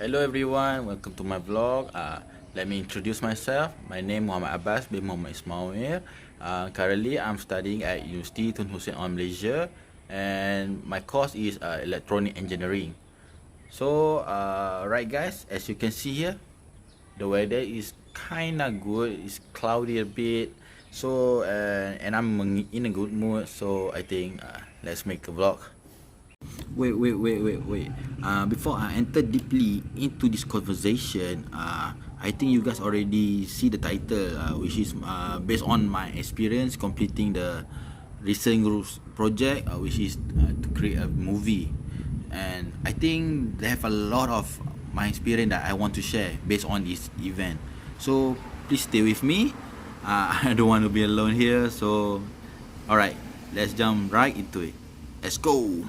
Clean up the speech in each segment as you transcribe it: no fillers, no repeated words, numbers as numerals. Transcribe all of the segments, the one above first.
Hello everyone, welcome to my vlog. Let me introduce myself. My name Muhammad Abbas bin Muhammad Ismail. Currently I'm studying at University Tun Hussein on Malaysia, and my course is electronic engineering. So right guys, as you can see here, the weather is kinda good. It's cloudy a bit. So and I'm in a good mood. So I think let's make a vlog. Wait. Before I enter deeply into this conversation, I think you guys already see the title, which is based on my experience completing the recent groups project, which is to create a movie. And I think they have a lot of my experience that I want to share based on this event. So please stay with me. I don't want to be alone here. So, all right, let's jump right into it. Let's go.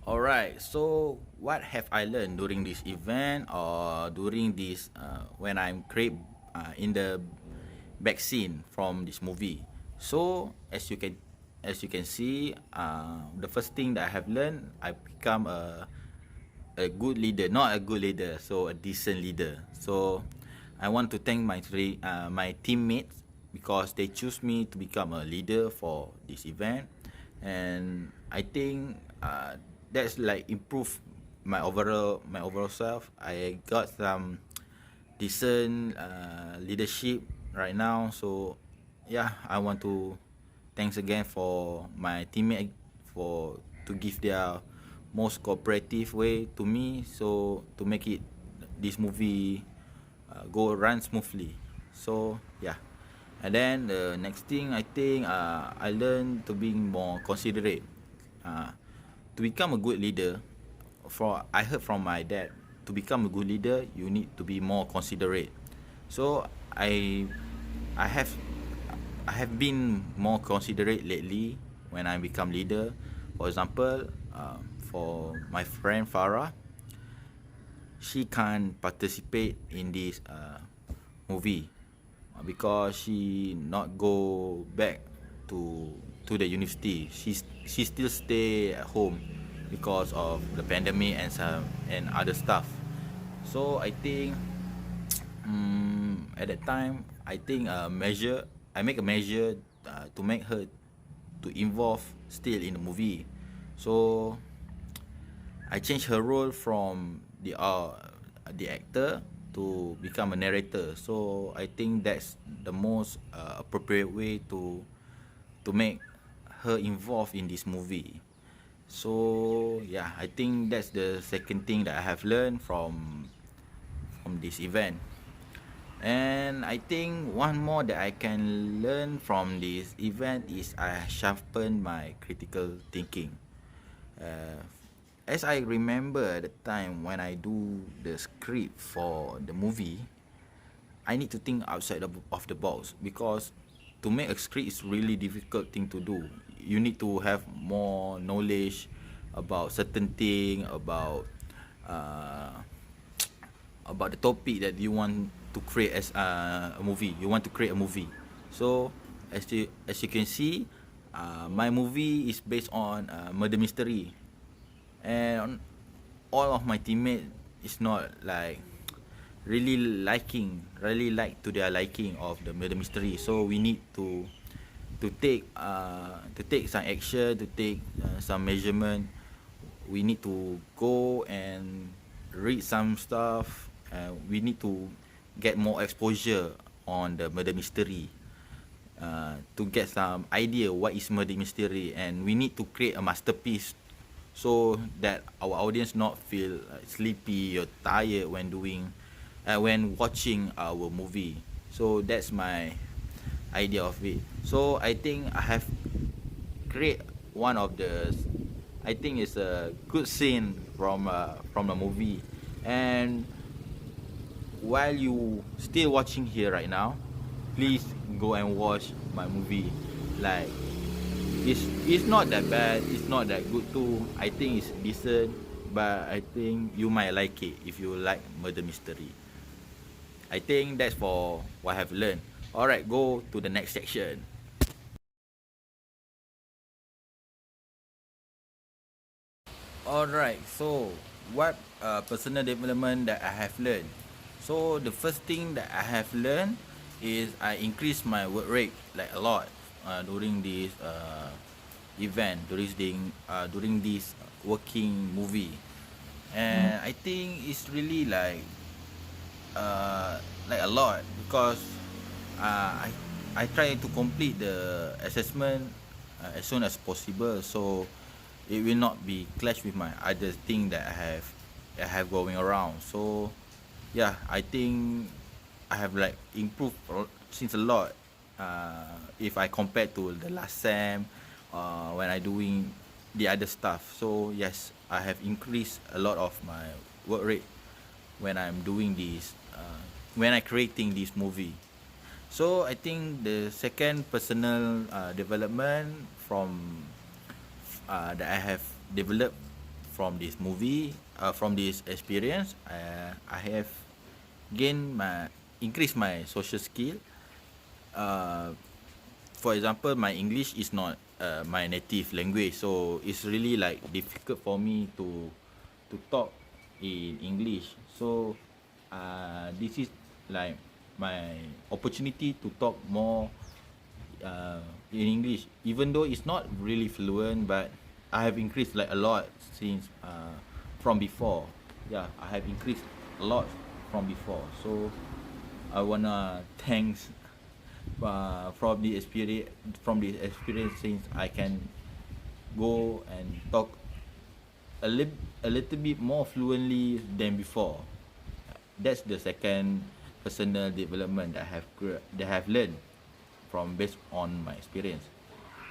Alright, so what have I learned during this event or during this when I'm create in the back scene from this movie? So as you can see, the first thing that I have learned, I become a good leader, not a good leader, so a decent leader. So I want to thank my teammates because they choose me to become a leader for this event, and I think that's like improve my overall self. I got some decent leadership right now. So yeah, I want to thanks again for my teammate for to give their most cooperative way to me, so to make it this movie go run smoothly. So yeah, and then the next thing I think I learned to be more considerate. To become a good leader, for I heard from my dad, to become a good leader you need to be more considerate. So I have I have been more considerate lately when I become leader. For example, for my friend Farah, she can't participate in this movie because she not go back to the university. She still stay at home because of the pandemic and some and other stuff. So I think at that time I think I make a measure to make her to involve still in the movie. So I changed her role from the actor to become a narrator. So I think that's the most appropriate way to make her involved in this movie. So yeah, I think that's the second thing that I have learned from this event. And I think one more that I can learn from this event is I sharpen my critical thinking. Uh, as I remember at the time when I do the script for the movie, I need to think outside of the box, because to make a script is really difficult thing to do. You need to have more knowledge about certain thing, uh, about the topic that you want to create as a movie. You want to create a movie. So as you can see, my movie is based on murder mystery, and all of my teammates is not like really like to their liking of the murder mystery. So we need to take some action, to take some measurement. We need to go and read some stuff. We need to get more exposure on the murder mystery, to get some idea what is murder mystery, and we need to create a masterpiece so that our audience not feel sleepy or tired when watching our movie. So that's my idea of it. So I think I have create one of the, I think it's a good scene from the movie. And while you still watching here right now, please go and watch my movie. Like it's not that bad, it's not that good too. I think it's decent, but I think you might like it if you like murder mystery. I think that's for what I have learned. Alright, go to the next section. Alright, so what personal development that I have learned? So the first thing that I have learned is I increase my work rate like a lot during this event, during this working movie, and I think it's really like a lot because I try to complete the assessment as soon as possible, so it will not be clash with my other thing that I have going around. So yeah, I think I have like improved since a lot if I compare to the last sem when I doing the other stuff. So yes, I have increased a lot of my work rate when I'm doing this when I creating this movie. So I think the second personal development that I have developed from this movie, from this experience, I have gained my increased my social skill. Uh, for example, my English is not my native language, so it's really like difficult for me to talk in English. So this is like my opportunity to talk more uh, in English, even though it's not really fluent, but I have increased like a lot since from before. Yeah, I have increased a lot from before. So I wanna thanks from the experience since I can go and talk a little bit more fluently than before. That's the second personal development that I have learned from based on my experience.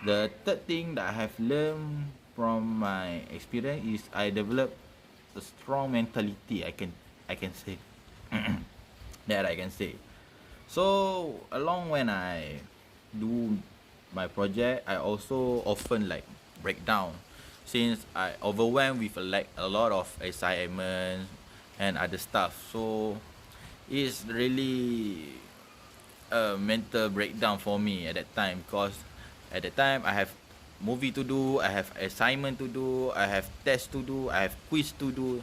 The third thing that I have learned from my experience is I developed a strong mentality. I can say that I can say. So along when I do my project, I also often like break down since I overwhelmed with like a lot of assignments and other stuff. So it's really a mental breakdown for me at that time because at that time I have movie to do, I have assignment to do, I have test to do, I have quiz to do.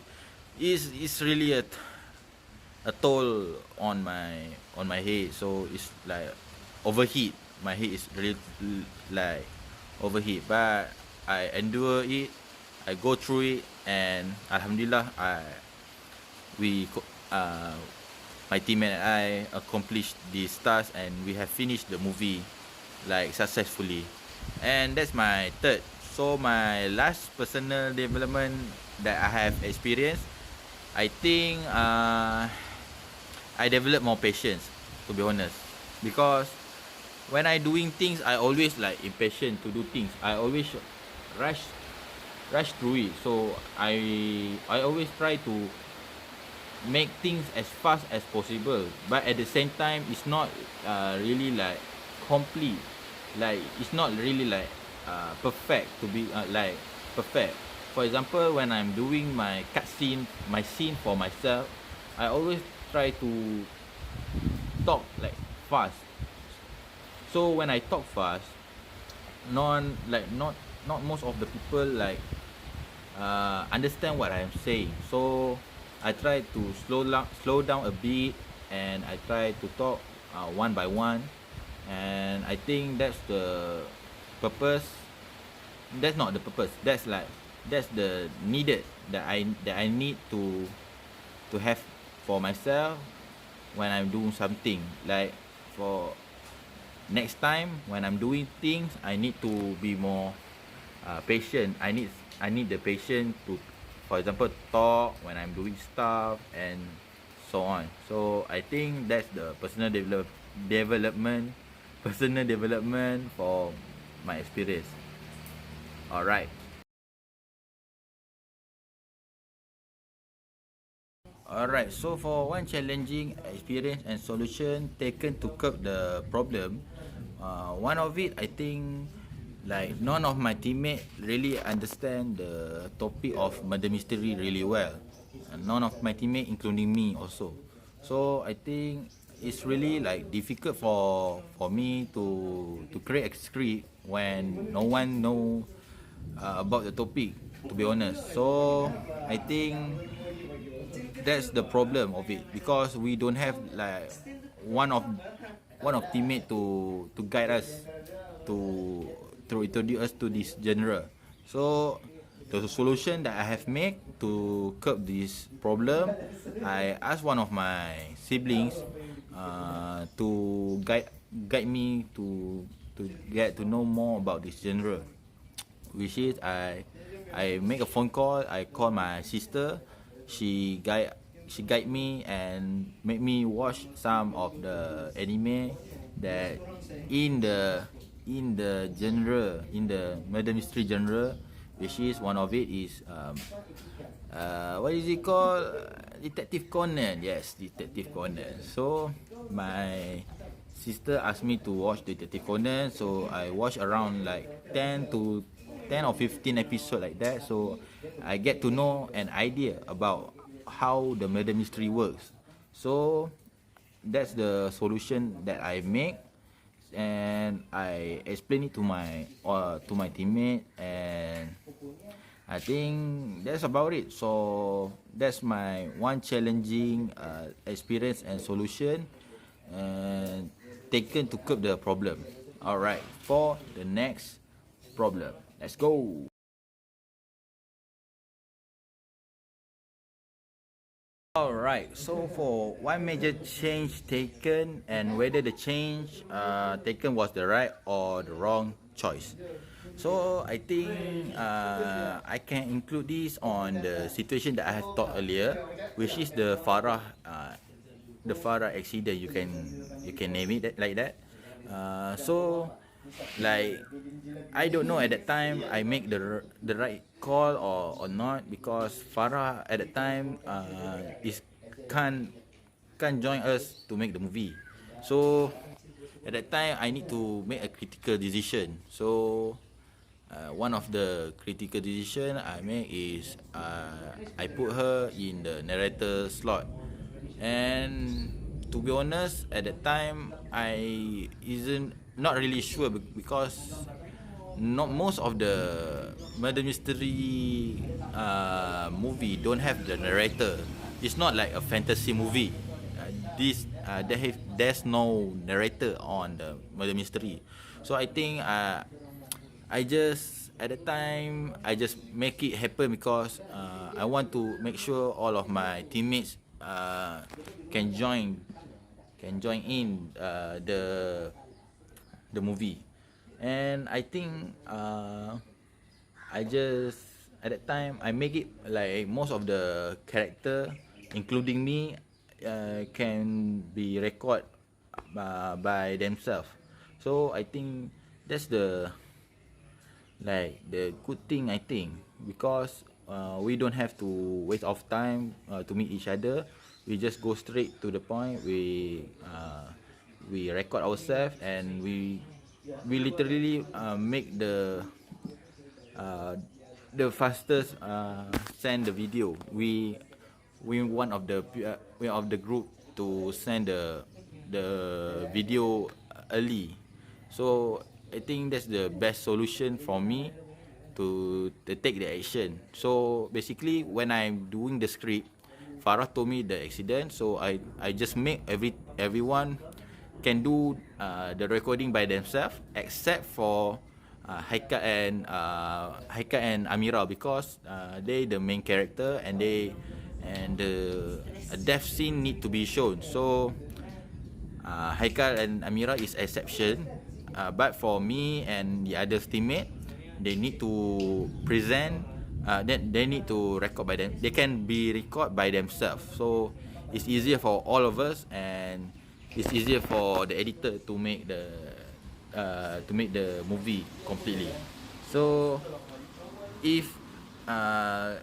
It's really a toll on my head, so it's like overheat. My head is really like overheat, but I endure it, I go through it, and alhamdulillah we co- uh, my teammate and I accomplished this task and we have finished the movie like successfully. And that's my third. So my last personal development that I have experienced, I think I develop more patience, to be honest, because when I doing things, I always like impatient to do things. I always rush rush through it. So I always try to make things as fast as possible, but at the same time it's not really like complete, like it's not really like perfect to be like perfect. For example, when I'm doing my cutscene, my scene for myself, I always try to talk like fast. So when I talk fast, not most of the people like understand what I'm saying. So I try to slow down a bit, and I try to talk one by one. And I think that's the purpose. That's not the purpose. That's the needed that I need to have for myself when I'm doing something. Like for next time when I'm doing things, I need to be more patient. I need the patience to, for example, talk when I'm doing stuff and so on. So I think that's the development, personal development for my experience. All right. Alright, so for one challenging experience and solution taken to curb the problem, one of it I think like none of my teammates really understand the topic of murder mystery really well. None of my teammates, including me also. So I think it's really like difficult for me to create a script when no one know about the topic. to be honest. So I think that's the problem of it, because we don't have like one of teammate to guide us to introduce us to this genre. So the solution that I have made to curb this problem, I asked one of my siblings to guide me to get to know more about this genre, which is I make a phone call. I call my sister. She guide me and make me watch some of the anime that in the genre, in the murder mystery genre, which is one of it is what is it called? Detective Conan. Yes, Detective Conan. So my sister asked me to watch Detective Conan, so I watch around like 10 or 15 episodes like that. So I get to know an idea about how the murder mystery works. So that's the solution that I make, and I explain it to my teammate, and I think that's about it. So that's my one challenging experience and solution and taken to curb the problem. All right, for the next problem, let's go. Alright, so for one major change taken and whether the change taken was the right or the wrong choice. So I think I can include this on the situation that I have taught earlier, which is the Farah accident. You can name it like that. So like I don't know at that time I make the right call or not, because Farah at that time is can't join us to make the movie. So at that time I need to make a critical decision. So one of the critical decision I make is I put her in the narrator slot. And to be honest, at that time I isn't not really sure because not most of the murder mystery movie don't have the narrator. It's not like a fantasy movie. There's no narrator on the murder mystery. So I think I just at the time I just make it happen because I want to make sure all of my teammates can join in the movie. And I think I just at that time I make it like most of the character, including me, can be recorded by themselves. So I think that's the good thing, I think, because we don't have to waste of time to meet each other. We just go straight to the point. We record ourselves, and we literally make uh, the fastest send the video. We one of the we of the group to send the video early. So I think that's the best solution for me to take the action. So basically, when I'm doing the script, Farah told me the accident, so I just make everyone can do the recording by themselves except for Haika and Amira, because they the main character, and the death scene need to be shown. So Haikal and Amira is exception, but for me and the other teammate, they need to present. Then they need to record by them. They can be record by themselves. So it's easier for all of us, and it's easier for the editor to make the movie completely. So if uh,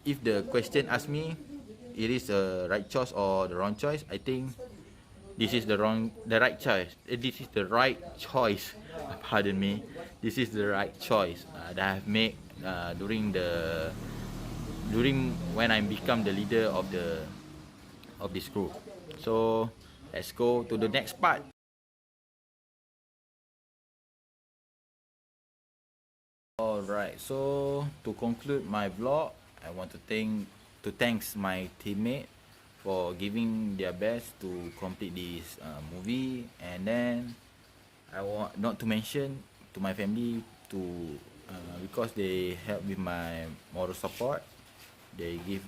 if the question asks me, it is a right choice or the wrong choice, I think this is the right choice. This is the right choice. Pardon me. This is the right choice that I have made during when I become the leader of this group. So let's go to the next part. Alright, so to conclude my vlog, I want to thanks my teammate for giving their best to complete this movie, and then I want not to mention to my family to because they help with my moral support, they give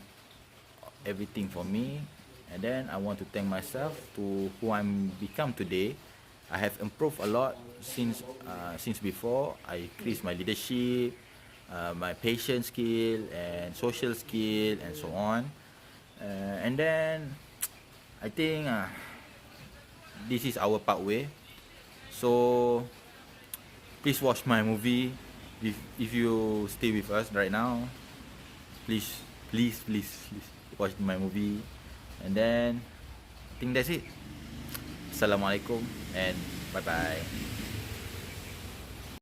everything for me, and then I want to thank myself to who I'm become today. I have improved a lot since before. I increased my leadership, my patience skill and social skill and so on. And then I think this is our pathway. So please watch my movie. If you stay with us right now, please watch my movie. And then I think that's it. Assalamualaikum and bye bye.